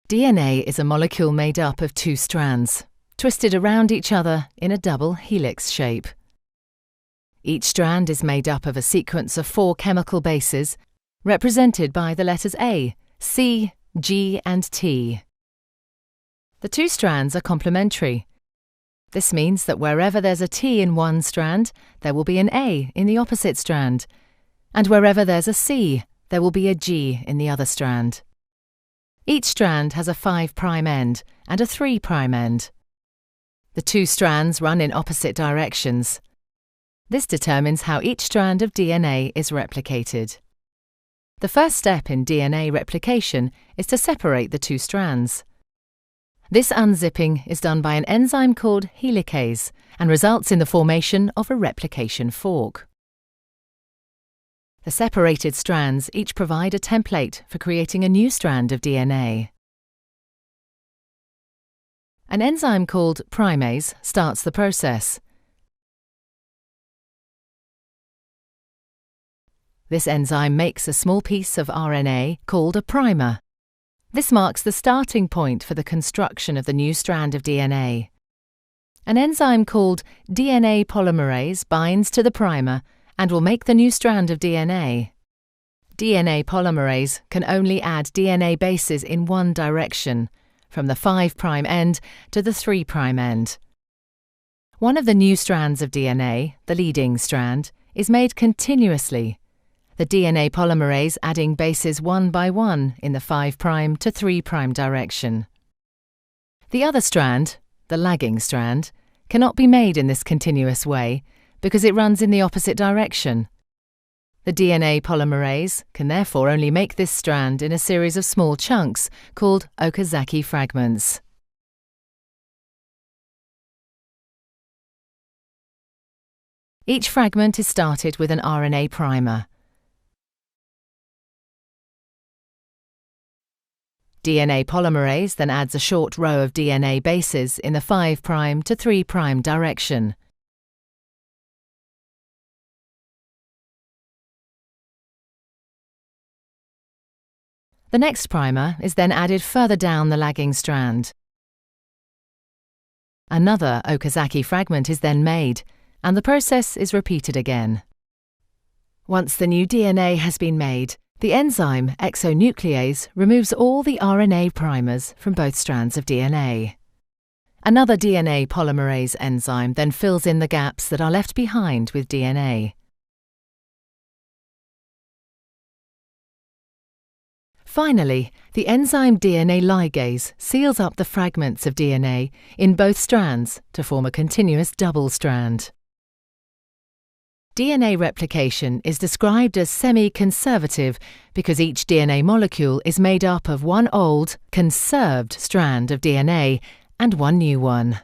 DNA is a molecule made up of two strands, twisted around each other in a double helix shape. Each strand is made up of a sequence of 4 chemical bases, represented by the letters A, C, G, and T. The two strands are complementary. This means that wherever there's a T in one strand, there will be an A in the opposite strand, and wherever there's a C, there will be a G in the other strand. Each strand has a 5' end and a 3' end. The two strands run in opposite directions. This determines how each strand of DNA is replicated. The first step in DNA replication is to separate the two strands. This unzipping is done by an enzyme called helicase and results in the formation of a replication fork. The separated strands each provide a template for creating a new strand of DNA. An enzyme called primase starts the process. This enzyme makes a small piece of RNA called a primer. This marks the starting point for the construction of the new strand of DNA. An enzyme called DNA polymerase binds to the primer and will make the new strand of DNA. DNA polymerase can only add DNA bases in one direction, from the 5' end to the 3' end. One of the new strands of DNA, the leading strand, is made continuously, the DNA polymerase adding bases one by one in the 5' to 3' direction. The other strand, the lagging strand, cannot be made in this continuous way because it runs in the opposite direction. The DNA polymerase can therefore only make this strand in a series of small chunks called Okazaki fragments. Each fragment is started with an RNA primer. DNA polymerase then adds a short row of DNA bases in the 5' to 3' direction. The next primer is then added further down the lagging strand. Another Okazaki fragment is then made, and the process is repeated again. Once the new DNA has been made, the enzyme exonuclease removes all the RNA primers from both strands of DNA. Another DNA polymerase enzyme then fills in the gaps that are left behind with DNA. Finally, the enzyme DNA ligase seals up the fragments of DNA in both strands to form a continuous double strand. DNA replication is described as semi-conservative because each DNA molecule is made up of one old, conserved strand of DNA and one new one.